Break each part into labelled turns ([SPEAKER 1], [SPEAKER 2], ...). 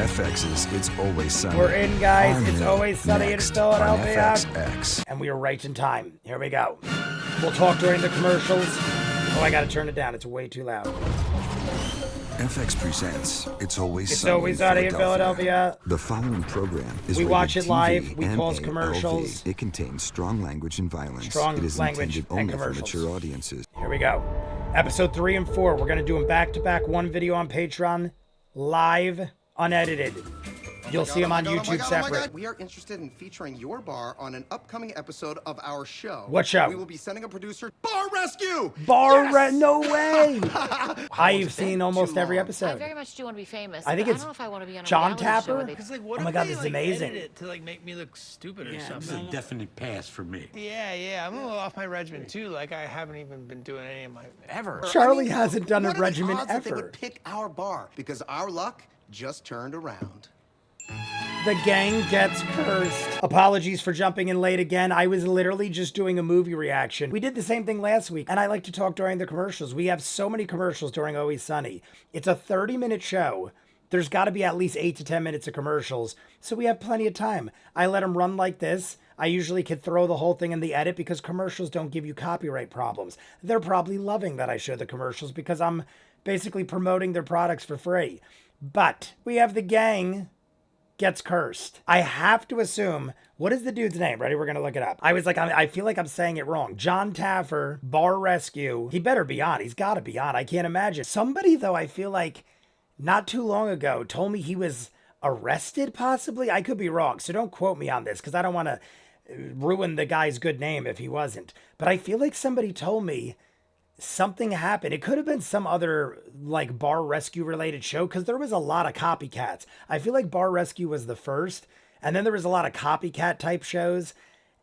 [SPEAKER 1] FX's It's Always Sunny.
[SPEAKER 2] We're in, guys.
[SPEAKER 1] Army
[SPEAKER 2] It's Always Sunny in
[SPEAKER 1] next
[SPEAKER 2] Philadelphia.
[SPEAKER 1] on FXX.
[SPEAKER 2] And we are right in time. Here we go. We'll talk during the commercials. Oh, I gotta turn it down. It's way too loud.
[SPEAKER 1] FX presents It's Always
[SPEAKER 2] It's
[SPEAKER 1] Sunny
[SPEAKER 2] Always Sunny in Philadelphia.
[SPEAKER 1] The following program is
[SPEAKER 2] We
[SPEAKER 1] rated
[SPEAKER 2] watch it
[SPEAKER 1] TV
[SPEAKER 2] live. We
[SPEAKER 1] and
[SPEAKER 2] pause
[SPEAKER 1] ALV.
[SPEAKER 2] commercials.
[SPEAKER 1] It contains strong language and violence.
[SPEAKER 2] Strong
[SPEAKER 1] it is
[SPEAKER 2] language
[SPEAKER 1] intended
[SPEAKER 2] and
[SPEAKER 1] only for
[SPEAKER 2] commercials.
[SPEAKER 1] mature audiences.
[SPEAKER 2] Here we go. Episode 3 and 4. We're gonna do them back to back. One video on Patreon, live, unedited. You'll see them on YouTube separate.
[SPEAKER 3] We are interested in featuring your bar on an upcoming episode of our show.
[SPEAKER 2] What show?
[SPEAKER 3] We will be sending a producer. Bar Rescue!
[SPEAKER 2] No way! I've seen almost every
[SPEAKER 4] I
[SPEAKER 2] episode.
[SPEAKER 4] very much do want to be famous.
[SPEAKER 2] I think
[SPEAKER 4] but
[SPEAKER 2] it's
[SPEAKER 4] I don't know if I want to be on a
[SPEAKER 2] John
[SPEAKER 4] reality
[SPEAKER 2] Tapper?
[SPEAKER 4] show with
[SPEAKER 5] Because like, what
[SPEAKER 2] Oh my
[SPEAKER 5] if
[SPEAKER 2] God,
[SPEAKER 5] they,
[SPEAKER 2] this is
[SPEAKER 5] like,
[SPEAKER 2] amazing.
[SPEAKER 5] edit it to like make me look stupid or
[SPEAKER 6] This is a
[SPEAKER 5] something?
[SPEAKER 6] definite pass for me.
[SPEAKER 5] Yeah, I'm a little off my regimen too. Like I haven't even been doing any of my ever.
[SPEAKER 2] Charlie hasn't done a
[SPEAKER 3] what are the
[SPEAKER 2] regimen
[SPEAKER 3] odds that they
[SPEAKER 2] ever.
[SPEAKER 3] would pick our bar? Because our luck just turned around.
[SPEAKER 2] The gang gets cursed. Apologies for jumping in late again. I was literally just doing a movie reaction. We did the same thing last week, and I like to talk during the commercials. We have so many commercials during Always Sunny. It's a 30-minute show. There's got to be at least 8 to 10 minutes of commercials, so we have plenty of time. I let them run like this. I usually could throw the whole thing in the edit because commercials don't give you copyright problems. They're probably loving that I show the commercials because I'm basically promoting their products for free. But we have the gang gets cursed. I have to assume, what is the dude's name? Ready? We're going to look it up. I was like, I feel like I'm saying it wrong. John Taffer, Bar Rescue. He better be on. He's got to be on. I can't imagine. Somebody, though, I feel like not too long ago told me he was arrested, possibly. I could be wrong, so don't quote me on this because I don't want to ruin the guy's good name if he wasn't. But I feel like somebody told me something happened. It could have been some other like Bar Rescue related show because there was a lot of copycats. I feel like Bar Rescue was the first, and then there was a lot of copycat type shows.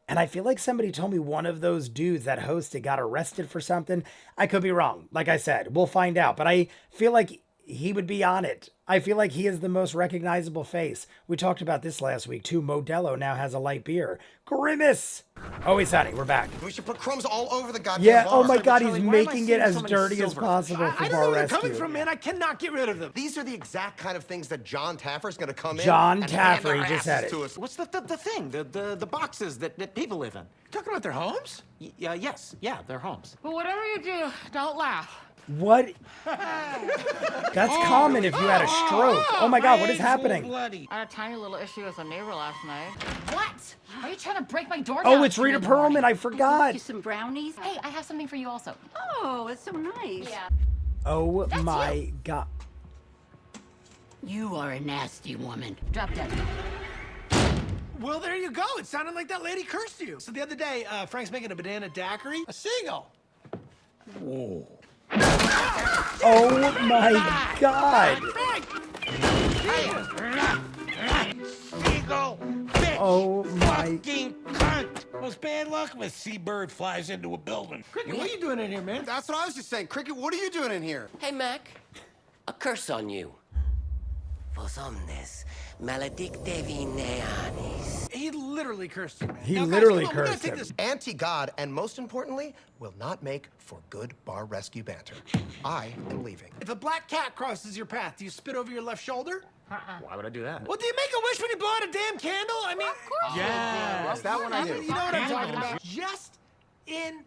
[SPEAKER 2] And I feel like somebody told me one of those dudes that hosted got arrested for something. I could be wrong. Like I said, we'll find out. But I feel like he would be on it. I feel like he is the most recognizable face. We talked about this last week too. Modelo now has a light beer. Grimace! Always Sunny, we're back.
[SPEAKER 3] We should put crumbs all over the goddamn
[SPEAKER 2] Yeah,
[SPEAKER 3] bar.
[SPEAKER 2] oh my God, he's
[SPEAKER 6] Charlie, why am I
[SPEAKER 2] making
[SPEAKER 6] seeing
[SPEAKER 2] it as
[SPEAKER 6] so many
[SPEAKER 2] dirty as
[SPEAKER 6] silver?
[SPEAKER 2] possible for
[SPEAKER 5] I don't know
[SPEAKER 2] Bar
[SPEAKER 5] where they're
[SPEAKER 2] Rescue.
[SPEAKER 5] coming from, man. I cannot get rid of them.
[SPEAKER 3] These are the exact kind of things that John Taffer's going to come in
[SPEAKER 2] John
[SPEAKER 3] and hand
[SPEAKER 2] Taffer,
[SPEAKER 3] our
[SPEAKER 2] he just said
[SPEAKER 3] asses
[SPEAKER 2] it.
[SPEAKER 3] to us.
[SPEAKER 6] What's the thing? The boxes that people live in?
[SPEAKER 5] Talking about their homes?
[SPEAKER 6] Yes, they're homes.
[SPEAKER 4] But whatever you do, don't laugh.
[SPEAKER 2] What? That's common if you had a stroke. Oh my God, what is happening?
[SPEAKER 5] Bloody.
[SPEAKER 4] I had a tiny little issue with a neighbor last night. What? Are you trying to break my door down?
[SPEAKER 2] Oh, it's
[SPEAKER 4] at 3
[SPEAKER 2] Rita
[SPEAKER 4] in the morning?
[SPEAKER 2] Perlman. I forgot.
[SPEAKER 7] You some brownies?
[SPEAKER 4] Hey, I have something for you also.
[SPEAKER 7] Oh, it's so nice.
[SPEAKER 4] Yeah.
[SPEAKER 2] Oh my God.
[SPEAKER 7] You are a nasty woman.
[SPEAKER 4] Drop dead.
[SPEAKER 5] Well, there you go. It sounded like that lady cursed you. So the other day, Frank's making a banana daiquiri. A seagull.
[SPEAKER 6] Whoa.
[SPEAKER 2] Oh my God.
[SPEAKER 6] Seagull, bitch,
[SPEAKER 2] Oh my.
[SPEAKER 6] fucking cunt. Most bad luck when a seabird flies into a building.
[SPEAKER 5] Cricket, what are you doing in here, man?
[SPEAKER 3] That's what I was just saying. Cricket, what are you doing in here?
[SPEAKER 8] Hey, Mac. A curse on you. Vos omnes maledicte vineanis.
[SPEAKER 5] He literally cursed you, man.
[SPEAKER 2] He
[SPEAKER 5] Now, guys,
[SPEAKER 2] literally
[SPEAKER 5] come on, we're gonna
[SPEAKER 2] cursed
[SPEAKER 5] take
[SPEAKER 2] him.
[SPEAKER 5] this-
[SPEAKER 3] Anti-God, and most importantly, will not make for good bar rescue banter. I am leaving.
[SPEAKER 5] If a black cat crosses your path, do you spit over your left shoulder?
[SPEAKER 6] Why would I do that?
[SPEAKER 5] Well, do you make a wish when you blow out a damn candle? I mean,
[SPEAKER 3] Yes, that one I
[SPEAKER 5] you
[SPEAKER 3] do.
[SPEAKER 5] know what I'm talking about. Just in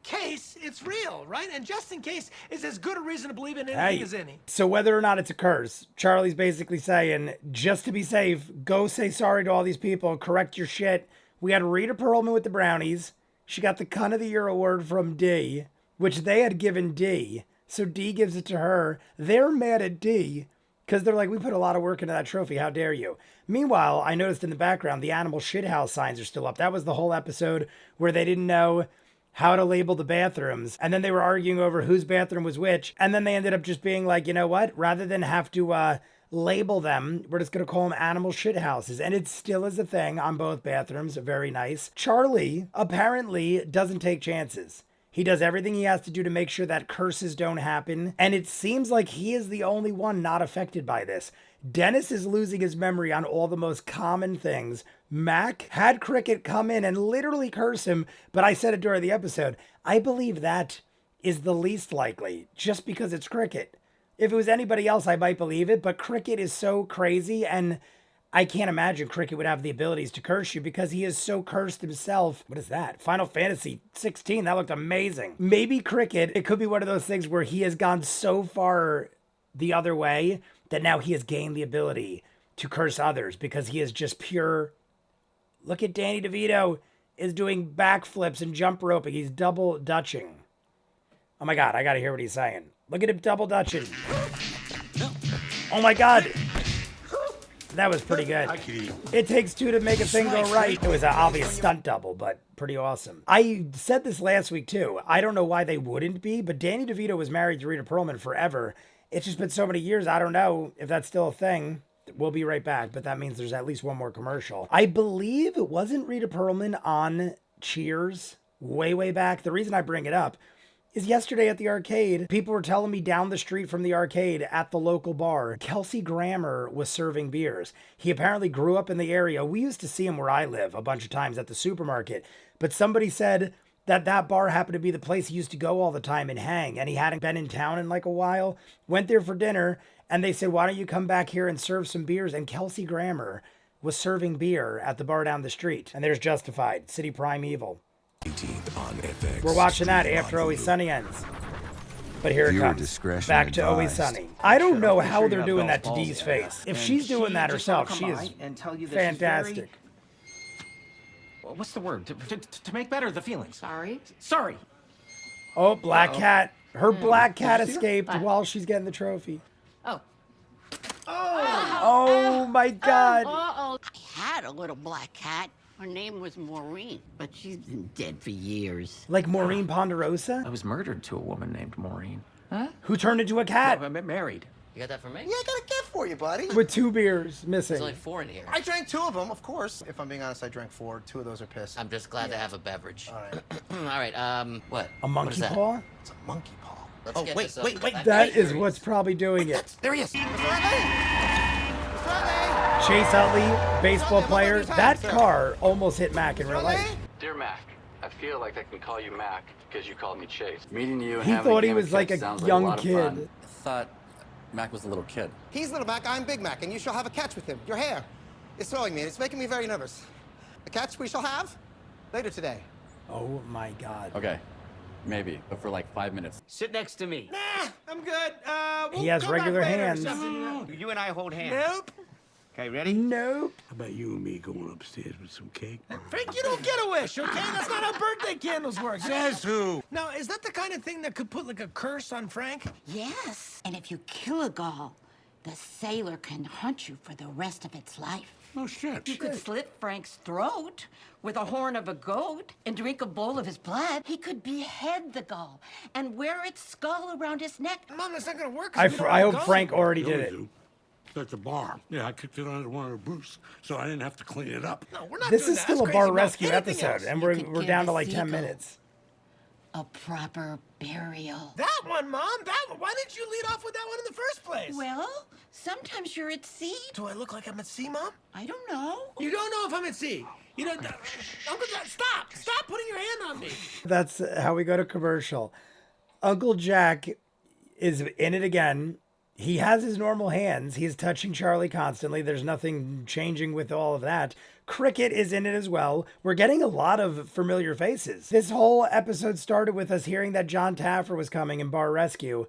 [SPEAKER 5] case it's real, right? And just in case is as good a reason to believe in anything
[SPEAKER 2] Hey,
[SPEAKER 5] as any.
[SPEAKER 2] so whether or not it's a curse, Charlie's basically saying, just to be safe, go say sorry to all these people, correct your shit. We had Rita Perlman with the brownies. She got the Cunt of the Year award from D, which they had given D. So D gives it to her. They're mad at D because they're like, we put a lot of work into that trophy. How dare you? Meanwhile, I noticed in the background, the animal shithouse signs are still up. That was the whole episode where they didn't know how to label the bathrooms. And then they were arguing over whose bathroom was which. And then they ended up just being like, you know what? Rather than have to label them, we're just going to call them animal shit houses. And it still is a thing on both bathrooms. Very nice. Charlie apparently doesn't take chances. He does everything he has to do to make sure that curses don't happen. And it seems like he is the only one not affected by this. Dennis is losing his memory on all the most common things. Mac had Cricket come in and literally curse him, but I said it during the episode. I believe that is the least likely, just because it's Cricket. If it was anybody else, I might believe it, but Cricket is so crazy, and I can't imagine Cricket would have the abilities to curse you because he is so cursed himself. What is that? Final Fantasy 16. That looked amazing. Maybe Cricket, it could be one of those things where he has gone so far the other way that now he has gained the ability to curse others because he is just pure. Look at Danny DeVito is doing backflips and jump roping. He's double dutching. Oh my God, I gotta hear what he's saying. Look at him double dutching. Oh my God. That was pretty good. It takes two to make a thing go right. It was an obvious stunt double, but pretty awesome. I said this last week too. I don't know why they wouldn't be, but Danny DeVito was married to Rita Perlman forever. It's just been so many years. I don't know if that's still a thing. We'll be right back, but that means there's at least one more commercial. I believe it wasn't Rita Perlman on Cheers way back. The reason I bring it up is yesterday at the arcade, people were telling me down the street from the arcade at the local bar, Kelsey Grammer was serving beers. He apparently grew up in the area. We used to see him where I live a bunch of times at the supermarket, but somebody said that that bar happened to be the place he used to go all the time and hang, and he hadn't been in town in like a while. Went there for dinner, and they said, why don't you come back here and serve some beers? And Kelsey Grammer was serving beer at the bar down the street. And there's Justified, City Primeval.
[SPEAKER 1] 18th on FX.
[SPEAKER 2] We're watching that after Always Sunny ends. But here it
[SPEAKER 1] Viewer
[SPEAKER 2] comes.
[SPEAKER 1] discretion
[SPEAKER 2] Back to Always
[SPEAKER 1] advised.
[SPEAKER 2] Sunny. I don't know how they're doing that to Dee's face. If she's doing that herself, she is fantastic.
[SPEAKER 9] What's the word? To make better the feelings.
[SPEAKER 4] Sorry.
[SPEAKER 9] Sorry.
[SPEAKER 2] Oh, Black Cat. Her Black Cat escaped while she's getting the trophy.
[SPEAKER 4] Oh.
[SPEAKER 2] Oh my God.
[SPEAKER 4] Uh-oh.
[SPEAKER 7] I had a little black cat. Her name was Maureen, but she's been dead for years.
[SPEAKER 2] Like Maureen Ponderosa,
[SPEAKER 9] I was murdered to a woman named Maureen.
[SPEAKER 2] who turned into a cat
[SPEAKER 9] I'm married.
[SPEAKER 8] You got that for me?
[SPEAKER 3] Yeah, I got a gift for you, buddy.
[SPEAKER 2] with 2 beers missing.
[SPEAKER 8] There's only 4 in here.
[SPEAKER 3] I drank 2 of them, of course. If I'm being honest, I drank 4. 2 of those are piss.
[SPEAKER 8] I'm just glad to have a beverage.
[SPEAKER 3] All right.
[SPEAKER 8] All right, what?
[SPEAKER 2] A
[SPEAKER 8] What is
[SPEAKER 2] monkey
[SPEAKER 8] that?
[SPEAKER 2] paw?
[SPEAKER 3] It's a monkey paw.
[SPEAKER 8] Let's
[SPEAKER 3] Oh,
[SPEAKER 8] get
[SPEAKER 3] wait,
[SPEAKER 8] this up.
[SPEAKER 3] wait, wait.
[SPEAKER 2] That is what's probably doing it.
[SPEAKER 3] There he is. Mr. Utley!
[SPEAKER 2] Chase Utley, baseball player. That car almost hit Mac in real life.
[SPEAKER 10] Dear Mac, I feel like I can call you Mac because you called me Chase. Meeting you and
[SPEAKER 2] He
[SPEAKER 10] having
[SPEAKER 2] thought he
[SPEAKER 10] game
[SPEAKER 2] was
[SPEAKER 10] of
[SPEAKER 2] like
[SPEAKER 10] chess
[SPEAKER 2] a
[SPEAKER 10] sounds
[SPEAKER 2] young
[SPEAKER 10] lot of
[SPEAKER 2] kid.
[SPEAKER 10] fun.
[SPEAKER 6] I thought Mac was a little kid.
[SPEAKER 3] He's Little Mac, I'm Big Mac, and you shall have a catch with him. Your hair. It's throwing me, and it's making me very nervous. A catch we shall have later today.
[SPEAKER 2] Oh my God.
[SPEAKER 10] Okay, maybe, but for like 5 minutes.
[SPEAKER 6] Sit next to me.
[SPEAKER 5] Nah, I'm good. We'll
[SPEAKER 2] He has
[SPEAKER 5] come back
[SPEAKER 2] regular
[SPEAKER 5] later or
[SPEAKER 2] hands.
[SPEAKER 5] something.
[SPEAKER 9] You and I hold hands.
[SPEAKER 5] Nope.
[SPEAKER 9] Okay, ready?
[SPEAKER 2] Nope.
[SPEAKER 6] How about you and me going upstairs with some cake?
[SPEAKER 5] Frank, you don't get a wish, okay? That's not how birthday candles work.
[SPEAKER 6] Says who?
[SPEAKER 5] Now, is that the kind of thing that could put like a curse on Frank?
[SPEAKER 7] Yes, and if you kill a gull, the sailor can hunt you for the rest of its life.
[SPEAKER 6] No shit.
[SPEAKER 7] You could slit Frank's throat with a horn of a goat and drink a bowl of his blood. He could behead the gull and wear its skull around his neck.
[SPEAKER 5] Mom, that's not gonna work. 'cause we don't
[SPEAKER 2] I
[SPEAKER 5] have
[SPEAKER 2] hope
[SPEAKER 5] a
[SPEAKER 2] Frank
[SPEAKER 5] gun.
[SPEAKER 2] already did it.
[SPEAKER 6] At the bar. Yeah, I kicked it under one of the booths, so I didn't have to clean it up.
[SPEAKER 5] No, we're not
[SPEAKER 2] This
[SPEAKER 5] doing
[SPEAKER 2] is
[SPEAKER 5] that.
[SPEAKER 2] still
[SPEAKER 5] That's
[SPEAKER 2] a bar
[SPEAKER 5] crazy, Mom.
[SPEAKER 2] rescue
[SPEAKER 5] Anything
[SPEAKER 2] episode,
[SPEAKER 5] else?
[SPEAKER 2] and
[SPEAKER 7] You
[SPEAKER 2] we're
[SPEAKER 7] could
[SPEAKER 2] we're
[SPEAKER 7] give
[SPEAKER 2] down
[SPEAKER 7] a
[SPEAKER 2] to like 10
[SPEAKER 7] seagull
[SPEAKER 2] minutes.
[SPEAKER 7] a proper burial.
[SPEAKER 5] That one, Mom. That one. Why didn't you lead off with that one in the first place?
[SPEAKER 7] Well, sometimes you're at sea.
[SPEAKER 5] Do I look like I'm at sea, Mom?
[SPEAKER 7] I don't know.
[SPEAKER 5] You don't know if I'm at sea. You don't. Uncle Jack, stop! Stop putting your hand on me.
[SPEAKER 2] That's how we go to commercial. Uncle Jack is in it again. He has his normal hands. He's touching Charlie constantly. There's nothing changing with all of that. Cricket is in it as well. We're getting a lot of familiar faces. This whole episode started with us hearing that John Taffer was coming in Bar Rescue.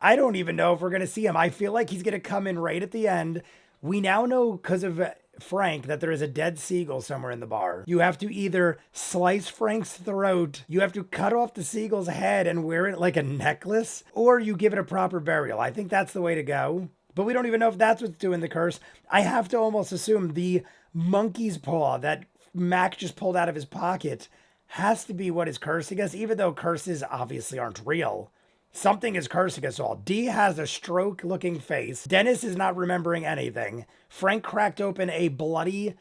[SPEAKER 2] I don't even know if we're going to see him. I feel like he's going to come in right at the end. We now know because of Frank that there is a dead seagull somewhere in the bar. You have to either slice Frank's throat, you have to cut off the seagull's head and wear it like a necklace, or you give it a proper burial. I think that's the way to go. But we don't even know if that's what's doing the curse. I have to almost assume the monkey's paw that Mac just pulled out of his pocket has to be what is cursing us, even though curses obviously aren't real. Something is cursing us all. Dee has a stroke-looking face. Dennis is not remembering anything. Frank cracked open a bloody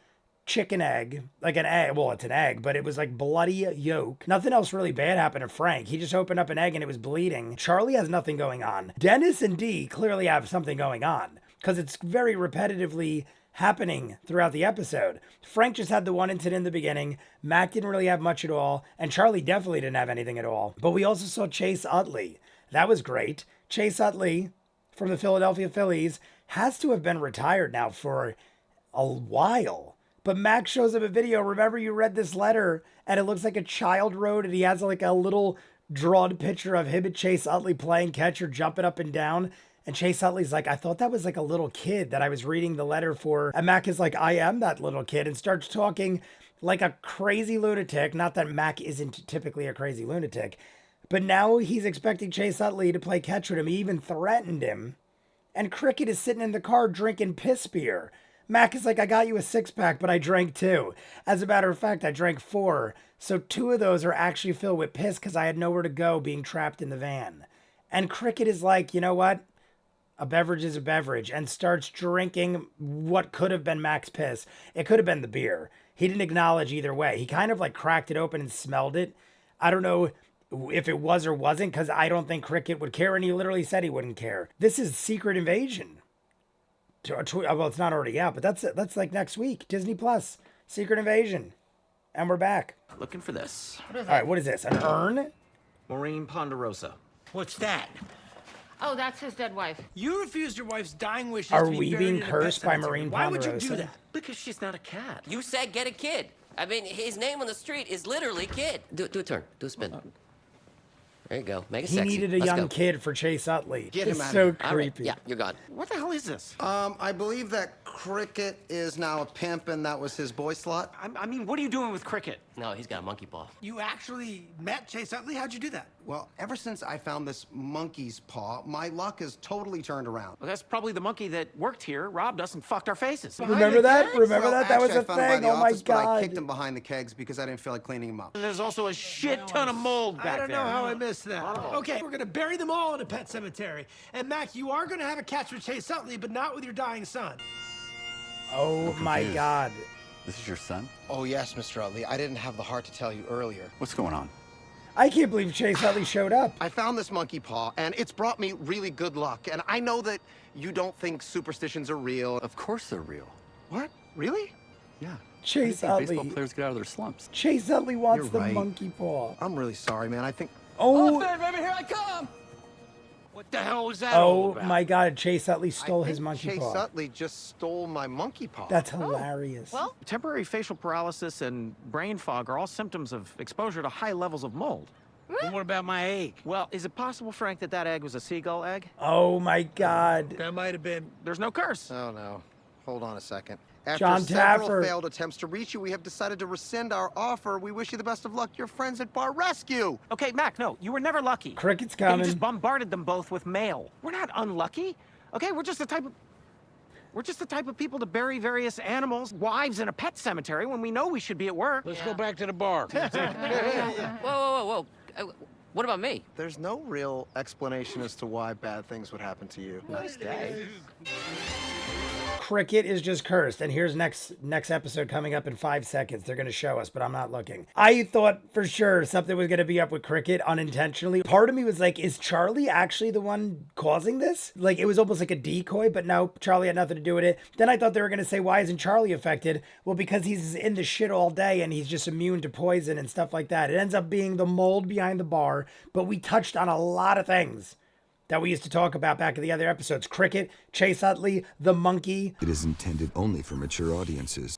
[SPEAKER 2] chicken egg. Like an egg. Well, it's an egg, but it was like bloody yolk. Nothing else really bad happened to Frank. He just opened up an egg and it was bleeding. Charlie has nothing going on. Dennis and Dee clearly have something going on because it's very repetitively happening throughout the episode. Frank just had the one incident in the beginning. Mac didn't really have much at all. And Charlie definitely didn't have anything at all. But we also saw Chase Utley. That was great. Chase Utley, from the Philadelphia Phillies, has to have been retired now for a while. But Mac shows him a video. Remember, you read this letter, and it looks like a child wrote, and he has like a little drawn picture of him and Chase Utley playing catcher, jumping up and down. And Chase Utley's like, I thought that was like a little kid that I was reading the letter for. And Mac is like, I am that little kid, and starts talking like a crazy lunatic. Not that Mac isn't typically a crazy lunatic, but now he's expecting Chase Utley to play catch with him. He even threatened him. And Cricket is sitting in the car drinking piss beer. Mac is like, I got you a 6-pack, but I drank 2. As a matter of fact, I drank 4. So 2 of those are actually filled with piss because I had nowhere to go being trapped in the van. And Cricket is like, you know what? A beverage is a beverage, and starts drinking what could have been Mac's piss. It could have been the beer. He didn't acknowledge either way. He kind of like cracked it open and smelled it. I don't know if it was or wasn't, because I don't think Cricket would care, and he literally said he wouldn't care. This is Secret Invasion. Well, it's not already out, but that's like next week. Disney Plus, Secret Invasion. And we're back.
[SPEAKER 9] Looking for this.
[SPEAKER 4] What is
[SPEAKER 2] All right,
[SPEAKER 4] that?
[SPEAKER 2] what is this? An urn?
[SPEAKER 9] Maureen Ponderosa.
[SPEAKER 6] What's that?
[SPEAKER 4] Oh, that's his dead wife.
[SPEAKER 5] You refused your wife's dying wishes
[SPEAKER 2] Are
[SPEAKER 5] to be
[SPEAKER 2] we
[SPEAKER 5] buried
[SPEAKER 2] being
[SPEAKER 5] in a pet
[SPEAKER 2] cursed by
[SPEAKER 5] cemetery.
[SPEAKER 2] Maureen
[SPEAKER 5] Why would you
[SPEAKER 2] Ponderosa?
[SPEAKER 5] do that?
[SPEAKER 9] Because she's not a cat.
[SPEAKER 8] You said get a kid. I mean, his name on the street is literally Kid. Do a turn. Do a spin. There you go. Make it
[SPEAKER 2] He
[SPEAKER 8] sexy.
[SPEAKER 2] needed a
[SPEAKER 8] Let's
[SPEAKER 2] young
[SPEAKER 8] go.
[SPEAKER 2] kid for Chase Utley.
[SPEAKER 3] Get him
[SPEAKER 2] It's
[SPEAKER 3] out of
[SPEAKER 2] so
[SPEAKER 3] here.
[SPEAKER 8] All right.
[SPEAKER 2] creepy.
[SPEAKER 8] Yeah, you're gone.
[SPEAKER 9] What the hell is this?
[SPEAKER 3] I believe that Cricket is now a pimp, and that was his boy slot.
[SPEAKER 9] I mean, what are you doing with Cricket?
[SPEAKER 8] No, he's got a monkey paw.
[SPEAKER 5] You actually met Chase Utley? How'd you do that?
[SPEAKER 3] Well, ever since I found this monkey's paw, my luck has totally turned around.
[SPEAKER 9] Well, that's probably the monkey that worked here, robbed us, and fucked our faces.
[SPEAKER 2] Remember that? Remember
[SPEAKER 3] Well,
[SPEAKER 2] that? That was
[SPEAKER 3] actually,
[SPEAKER 2] a
[SPEAKER 3] I found him by
[SPEAKER 2] thing.
[SPEAKER 3] the
[SPEAKER 2] Oh my
[SPEAKER 3] office, but I kicked
[SPEAKER 2] god.
[SPEAKER 3] him behind the kegs because I didn't feel like cleaning him up.
[SPEAKER 9] There's also a shit ton of mold back
[SPEAKER 5] I don't
[SPEAKER 9] there.
[SPEAKER 5] know how I missed that. Okay, we're gonna bury them all in a pet cemetery. And Mac, you are gonna have a catch with Chase Utley, but not with your dying son.
[SPEAKER 2] Oh my
[SPEAKER 10] confused.
[SPEAKER 2] god.
[SPEAKER 10] This is your son?
[SPEAKER 3] Oh, yes, Mr. Utley. I didn't have the heart to tell you earlier.
[SPEAKER 10] What's going on?
[SPEAKER 2] I can't believe Chase Utley showed up.
[SPEAKER 3] I found this monkey paw, and it's brought me really good luck. And I know that you don't think superstitions are real.
[SPEAKER 10] Of course they're real.
[SPEAKER 3] What? Really?
[SPEAKER 10] Yeah. How do you
[SPEAKER 2] Chase
[SPEAKER 10] think baseball
[SPEAKER 2] Utley.
[SPEAKER 10] players get out of their slumps?
[SPEAKER 2] Chase Utley wants
[SPEAKER 3] You're
[SPEAKER 2] the
[SPEAKER 3] right.
[SPEAKER 2] monkey paw.
[SPEAKER 3] I'm really sorry, man. I think...
[SPEAKER 2] Oh,
[SPEAKER 6] Baby, here I come! What the hell was that all
[SPEAKER 2] oh
[SPEAKER 6] about?
[SPEAKER 2] my god. Chase Utley stole
[SPEAKER 3] I
[SPEAKER 2] his
[SPEAKER 3] think
[SPEAKER 2] monkey
[SPEAKER 3] Chase
[SPEAKER 2] paw.
[SPEAKER 3] Utley just stole my monkey paw.
[SPEAKER 2] That's hilarious.
[SPEAKER 4] Well,
[SPEAKER 9] Temporary facial paralysis and brain fog are all symptoms of exposure to high levels of mold.
[SPEAKER 6] And what about my egg?
[SPEAKER 9] Well, is it possible, Frank, that that egg was a seagull egg?
[SPEAKER 2] Oh my god.
[SPEAKER 5] That might have been.
[SPEAKER 9] There's no curse.
[SPEAKER 3] Oh, no. Hold on a second. After
[SPEAKER 2] John
[SPEAKER 3] several
[SPEAKER 2] Taffer.
[SPEAKER 3] failed attempts to reach you, we have decided to rescind our offer. We wish you the best of luck, your friends at Bar Rescue.
[SPEAKER 9] Okay, Mac, no, you were never lucky.
[SPEAKER 2] Cricket's
[SPEAKER 9] Okay, you
[SPEAKER 2] coming.
[SPEAKER 9] just bombarded them both with mail. We're not unlucky. Okay, we're just the type of people to bury various animals, wives in a pet cemetery when we know we should be at work.
[SPEAKER 6] Let's go back to the bar.
[SPEAKER 8] Whoa. What about me?
[SPEAKER 3] There's no real explanation as to why bad things would happen to you.
[SPEAKER 9] Nice day.
[SPEAKER 2] Cricket is just cursed. And here's next episode coming up in 5 seconds. They're going to show us, but I'm not looking. I thought for sure something was going to be up with Cricket unintentionally. Part of me was like, is Charlie actually the one causing this? Like, it was almost like a decoy, but no, Charlie had nothing to do with it. Then I thought they were going to say, why isn't Charlie affected? Well, because he's in the shit all day and he's just immune to poison and stuff like that. It ends up being the mold behind the bar, but we touched on a lot of things that we used to talk about back in the other episodes. Cricket, Chase Utley, the monkey.
[SPEAKER 1] It is intended only for mature audiences.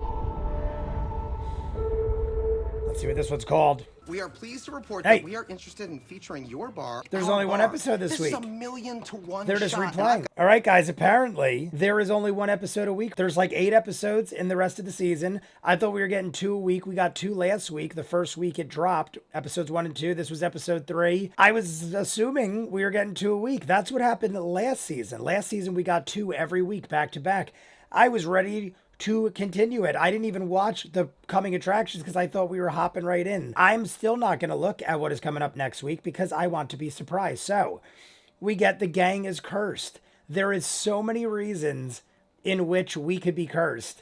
[SPEAKER 2] Let's see what this one's called.
[SPEAKER 3] We are pleased to report
[SPEAKER 2] Hey.
[SPEAKER 3] that we are interested in featuring your bar.
[SPEAKER 2] There's
[SPEAKER 3] our
[SPEAKER 2] only one
[SPEAKER 3] bar.
[SPEAKER 2] episode this
[SPEAKER 3] This is
[SPEAKER 2] week.
[SPEAKER 3] 1,000,000 to 1
[SPEAKER 2] They're just
[SPEAKER 3] shot, and
[SPEAKER 2] replaying. All right, guys, apparently there is only one episode a week. There's like 8 episodes in the rest of the season. I thought we were getting 2 a week. We got 2 last week. The first week it dropped, episodes 1 and 2. This was episode 3. I was assuming we were getting 2 a week. That's what happened last season. Last season we got 2 every week, back to back. I was ready to continue it. I didn't even watch the coming attractions because I thought we were hopping right in. I'm still not going to look at what is coming up next week because I want to be surprised. So we get the gang is cursed. There is so many reasons in which we could be cursed.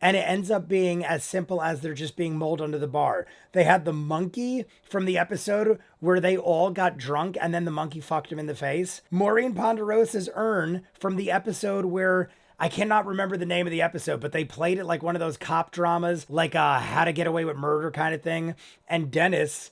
[SPEAKER 2] And it ends up being as simple as there just being mold under the bar. They had the monkey from the episode where they all got drunk and then the monkey fucked him in the face. Maureen Ponderosa's urn from the episode where I cannot remember the name of the episode, but they played it like one of those cop dramas, like How to Get Away with Murder kind of thing. And Dennis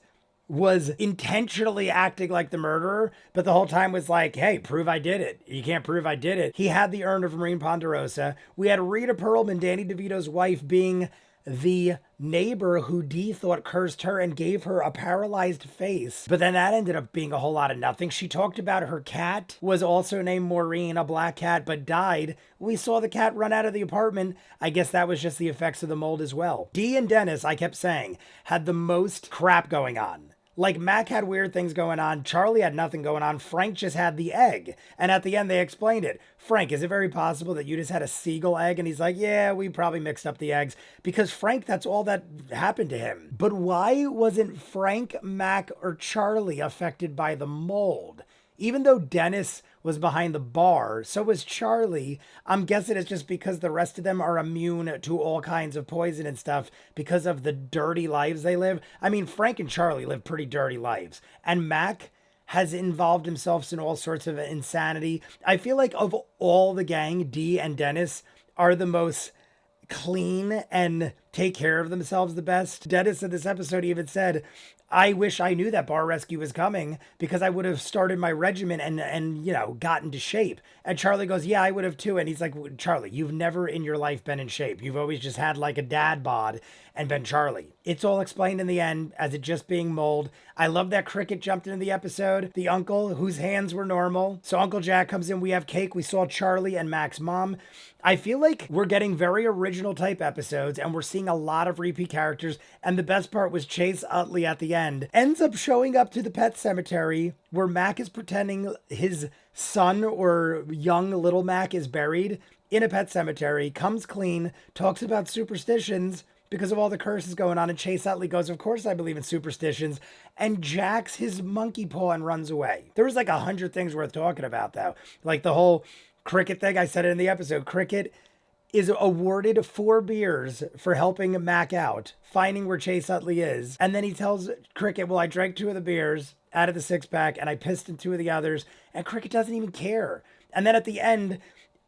[SPEAKER 2] was intentionally acting like the murderer, but the whole time was like, hey, prove I did it. You can't prove I did it. He had the urn of Marine Ponderosa. We had Rita Perlman, Danny DeVito's wife, being the neighbor who Dee thought cursed her and gave her a paralyzed face. But then that ended up being a whole lot of nothing. She talked about her cat was also named Maureen, a black cat, but died. We saw the cat run out of the apartment. I guess that was just the effects of the mold as well. Dee and Dennis, I kept saying, had the most crap going on. Like, Mac had weird things going on. Charlie had nothing going on. Frank just had the egg. And at the end, they explained it. Frank, is it very possible that you just had a seagull egg? And he's like, yeah, we probably mixed up the eggs. Because Frank, that's all that happened to him. But why wasn't Frank, Mac, or Charlie affected by the mold? Even though Dennis was behind the bar, so was Charlie. I'm guessing it's just because the rest of them are immune to all kinds of poison and stuff because of the dirty lives they live. I mean, Frank and Charlie live pretty dirty lives. And Mac has involved himself in all sorts of insanity. I feel like of all the gang, Dee and Dennis are the most clean and take care of themselves the best. Dennis in this episode even said, I wish I knew that bar rescue was coming because I would have started my regimen and you know, gotten to shape. And Charlie goes, yeah, I would have too. And he's like, Charlie, you've never in your life been in shape. You've always just had like a dad bod and been Charlie. It's all explained in the end as it just being mold. I love that Cricket jumped into the episode. The uncle whose hands were normal. So Uncle Jack comes in. We have cake. We saw Charlie and Mac's mom. I feel like we're getting very original type episodes and we're seeing a lot of repeat characters. And the best part was Chase Utley at the end ends up showing up to the pet cemetery where Mac is pretending his son or young little Mac is buried in a pet cemetery, comes clean, talks about superstitions because of all the curses going on. And Chase Utley goes, of course I believe in superstitions, and jacks his monkey paw and runs away. There was like 100 things worth talking about though. Like the whole Cricket thing, I said it in the episode. Cricket is awarded 4 beers for helping Mac out, finding where Chase Utley is. And then he tells Cricket, well, I drank 2 of the beers out of the 6-pack and I pissed in 2 of the others. And Cricket doesn't even care. And then at the end,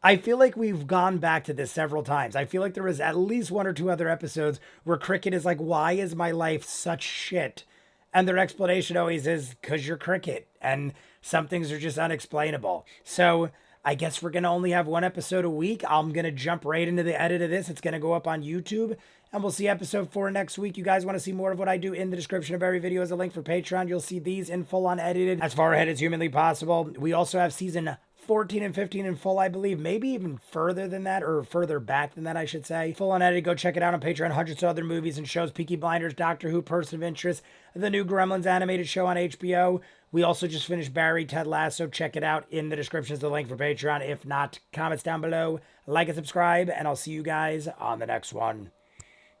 [SPEAKER 2] I feel like we've gone back to this several times. I feel like there was at least 1 or 2 other episodes where Cricket is like, why is my life such shit? And their explanation always is, because you're Cricket. And some things are just unexplainable. So I guess we're going to only have 1 episode a week. I'm going to jump right into the edit of this. It's going to go up on YouTube. And we'll see episode 4 next week. You guys want to see more of what I do? In the description of every video is a link for Patreon. You'll see these in full unedited, as far ahead as humanly possible. We also have season 14 and 15 in full, I believe. Maybe even further than that, or further back than that, I should say. Full unedited. Go check it out on Patreon. Hundreds of other movies and shows. Peaky Blinders, Doctor Who, Person of Interest, the new Gremlins animated show on HBO. We also just finished Barry, Ted Lasso. Check it out. In the description is the link for Patreon. If not, comments down below. Like and subscribe, and I'll see you guys on the next one.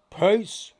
[SPEAKER 2] Peace.